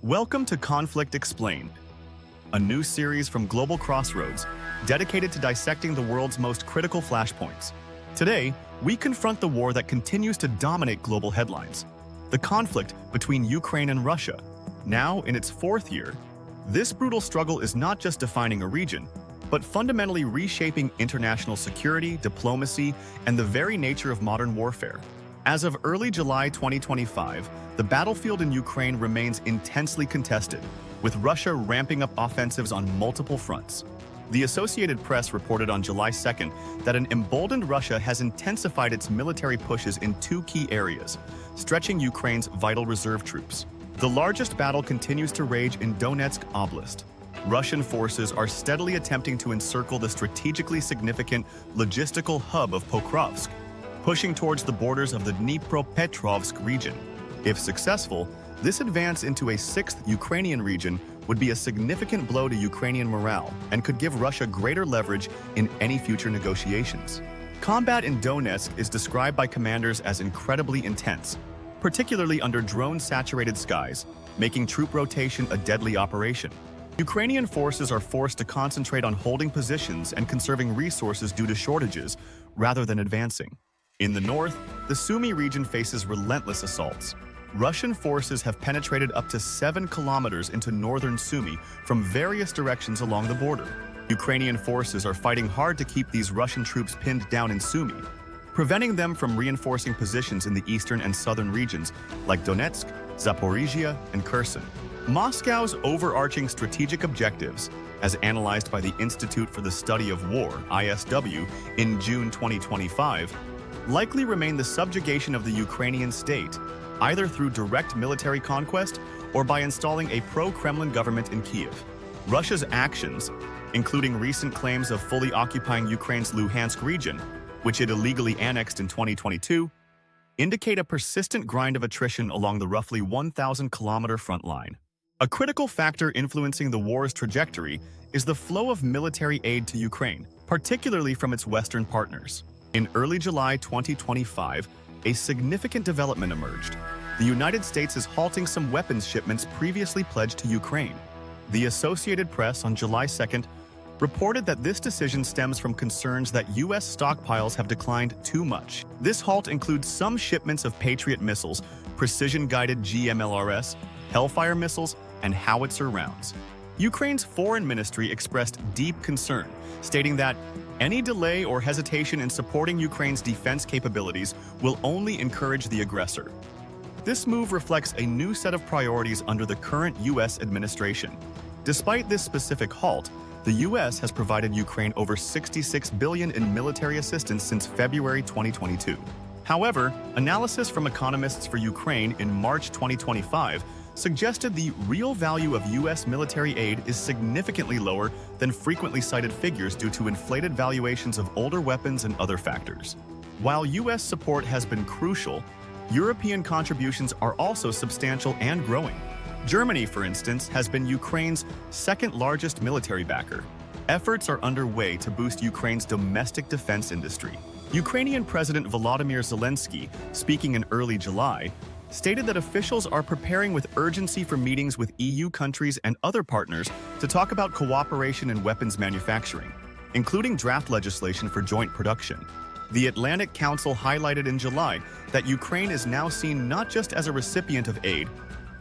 Welcome to Conflict Explained, a new series from Global Crossroads dedicated to dissecting the world's most critical flashpoints. Today, we confront the war that continues to dominate global headlines, the conflict between Ukraine and Russia. Now, in its fourth year, this brutal struggle is not just defining a region, but fundamentally reshaping international security, diplomacy, and the very nature of modern warfare. As of early July 2025, the battlefield in Ukraine remains intensely contested, with Russia ramping up offensives on multiple fronts. The Associated Press reported on July 2nd that an emboldened Russia has intensified its military pushes in two key areas, stretching Ukraine's vital reserve troops. The largest battle continues to rage in Donetsk Oblast. Russian forces are steadily attempting to encircle the strategically significant logistical hub of Pokrovsk, pushing towards the borders of the Dnipropetrovsk region. If successful, this advance into a sixth Ukrainian region would be a significant blow to Ukrainian morale and could give Russia greater leverage in any future negotiations. Combat in Donetsk is described by commanders as incredibly intense, particularly under drone-saturated skies, making troop rotation a deadly operation. Ukrainian forces are forced to concentrate on holding positions and conserving resources due to shortages, rather than advancing. In the north, the Sumy region faces relentless assaults. Russian forces have penetrated up to 7 kilometers into northern Sumy from various directions along the border. Ukrainian forces are fighting hard to keep these Russian troops pinned down in Sumy, preventing them from reinforcing positions in the eastern and southern regions like Donetsk, Zaporizhia, and Kherson. Moscow's overarching strategic objectives, as analyzed by the Institute for the Study of War, ISW, in June 2025, likely remain the subjugation of the Ukrainian state, either through direct military conquest or by installing a pro-Kremlin government in Kyiv. Russia's actions, including recent claims of fully occupying Ukraine's Luhansk region, which it illegally annexed in 2022, indicate a persistent grind of attrition along the roughly 1,000-kilometer front line. A critical factor influencing the war's trajectory is the flow of military aid to Ukraine, particularly from its Western partners. In early July 2025, a significant development emerged. The United States is halting some weapons shipments previously pledged to Ukraine. The Associated Press on July 2nd reported that this decision stems from concerns that U.S. stockpiles have declined too much. This halt includes some shipments of Patriot missiles, precision-guided GMLRS, Hellfire missiles, and howitzer rounds. Ukraine's foreign ministry expressed deep concern, stating that any delay or hesitation in supporting Ukraine's defense capabilities will only encourage the aggressor. This move reflects a new set of priorities under the current U.S. administration. Despite this specific halt, the U.S. has provided Ukraine over $66 billion in military assistance since February 2022. However, analysis from economists for Ukraine in March 2025 suggested the real value of U.S. military aid is significantly lower than frequently cited figures due to inflated valuations of older weapons and other factors. While U.S. support has been crucial, European contributions are also substantial and growing. Germany, for instance, has been Ukraine's second-largest military backer. Efforts are underway to boost Ukraine's domestic defense industry. Ukrainian President Volodymyr Zelensky, speaking in early July, stated that officials are preparing with urgency for meetings with EU countries and other partners to talk about cooperation in weapons manufacturing, including draft legislation for joint production. The Atlantic Council highlighted in July that Ukraine is now seen not just as a recipient of aid,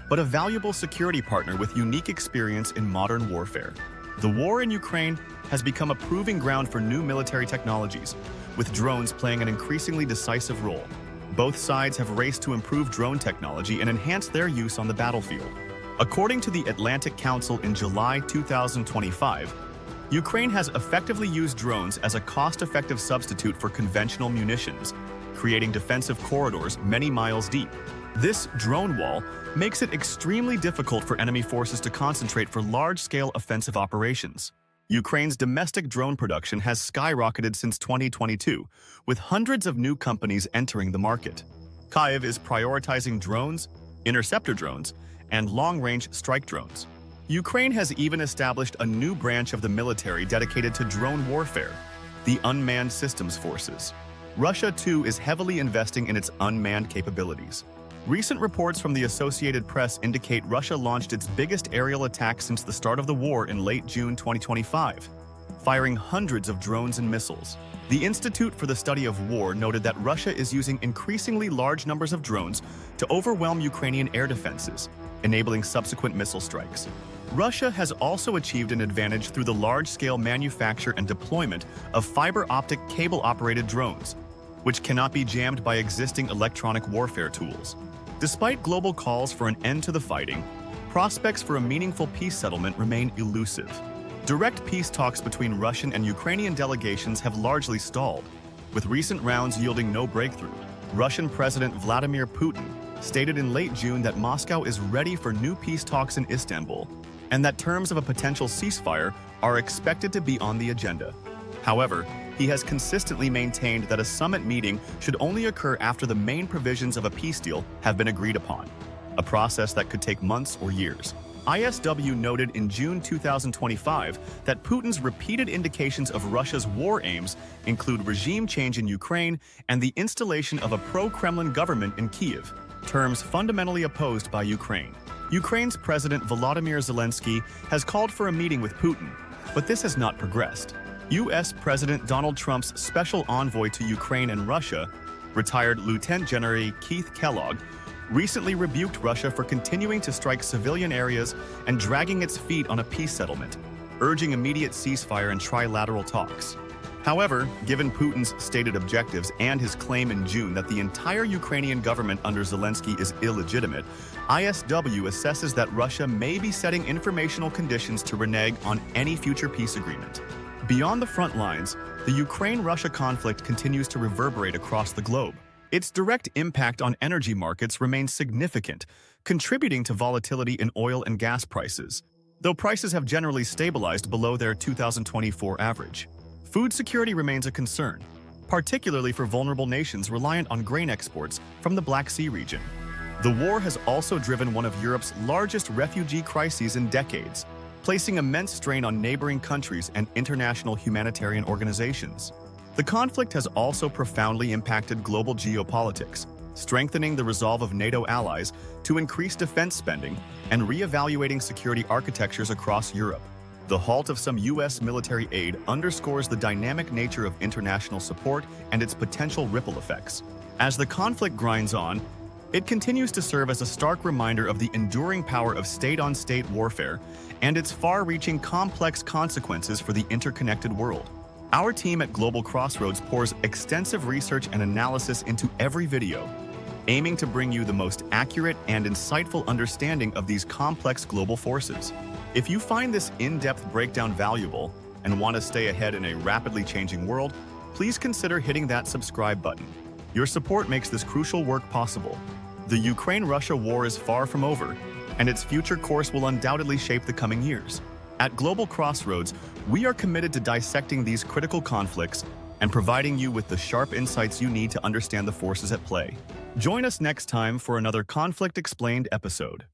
but a valuable security partner with unique experience in modern warfare. The war in Ukraine has become a proving ground for new military technologies, with drones playing an increasingly decisive role. Both sides have raced to improve drone technology and enhance their use on the battlefield. According to the Atlantic Council in July 2025, Ukraine has effectively used drones as a cost-effective substitute for conventional munitions, creating defensive corridors many miles deep. This drone wall makes it extremely difficult for enemy forces to concentrate for large-scale offensive operations. Ukraine's domestic drone production has skyrocketed since 2022, with hundreds of new companies entering the market. Kyiv is prioritizing drones, interceptor drones, and long-range strike drones. Ukraine has even established a new branch of the military dedicated to drone warfare, the Unmanned Systems Forces. Russia, too, is heavily investing in its unmanned capabilities. Recent reports from the Associated Press indicate Russia launched its biggest aerial attack since the start of the war in late June 2025, firing hundreds of drones and missiles. The Institute for the Study of War noted that Russia is using increasingly large numbers of drones to overwhelm Ukrainian air defenses, enabling subsequent missile strikes. Russia has also achieved an advantage through the large-scale manufacture and deployment of fiber-optic cable-operated drones, which cannot be jammed by existing electronic warfare tools. Despite global calls for an end to the fighting, prospects for a meaningful peace settlement remain elusive. Direct peace talks between Russian and Ukrainian delegations have largely stalled, with recent rounds yielding no breakthrough. Russian President Vladimir Putin stated in late June that Moscow is ready for new peace talks in Istanbul, and that terms of a potential ceasefire are expected to be on the agenda. However, he has consistently maintained that a summit meeting should only occur after the main provisions of a peace deal have been agreed upon, a process that could take months or years. ISW noted in June 2025 that Putin's repeated indications of Russia's war aims include regime change in Ukraine and the installation of a pro-Kremlin government in Kyiv, terms fundamentally opposed by Ukraine. Ukraine's President Volodymyr Zelensky has called for a meeting with Putin, but this has not progressed. U.S. President Donald Trump's special envoy to Ukraine and Russia, retired Lieutenant General Keith Kellogg, recently rebuked Russia for continuing to strike civilian areas and dragging its feet on a peace settlement, urging immediate ceasefire and trilateral talks. However, given Putin's stated objectives and his claim in June that the entire Ukrainian government under Zelensky is illegitimate, ISW assesses that Russia may be setting informational conditions to renege on any future peace agreement. Beyond the front lines, the Ukraine-Russia conflict continues to reverberate across the globe. Its direct impact on energy markets remains significant, contributing to volatility in oil and gas prices, though prices have generally stabilized below their 2024 average. Food security remains a concern, particularly for vulnerable nations reliant on grain exports from the Black Sea region. The war has also driven one of Europe's largest refugee crises in decades, placing immense strain on neighboring countries and international humanitarian organizations. The conflict has also profoundly impacted global geopolitics, strengthening the resolve of NATO allies to increase defense spending and reevaluating security architectures across Europe. The halt of some U.S. military aid underscores the dynamic nature of international support and its potential ripple effects. As the conflict grinds on, it continues to serve as a stark reminder of the enduring power of state-on-state warfare and its far-reaching complex consequences for the interconnected world. Our team at Global Crossroads pours extensive research and analysis into every video, aiming to bring you the most accurate and insightful understanding of these complex global forces. If you find this in-depth breakdown valuable and want to stay ahead in a rapidly changing world, please consider hitting that subscribe button. Your support makes this crucial work possible. The Ukraine-Russia war is far from over, and its future course will undoubtedly shape the coming years. At Global Crossroads, we are committed to dissecting these critical conflicts and providing you with the sharp insights you need to understand the forces at play. Join us next time for another Conflict Explained episode.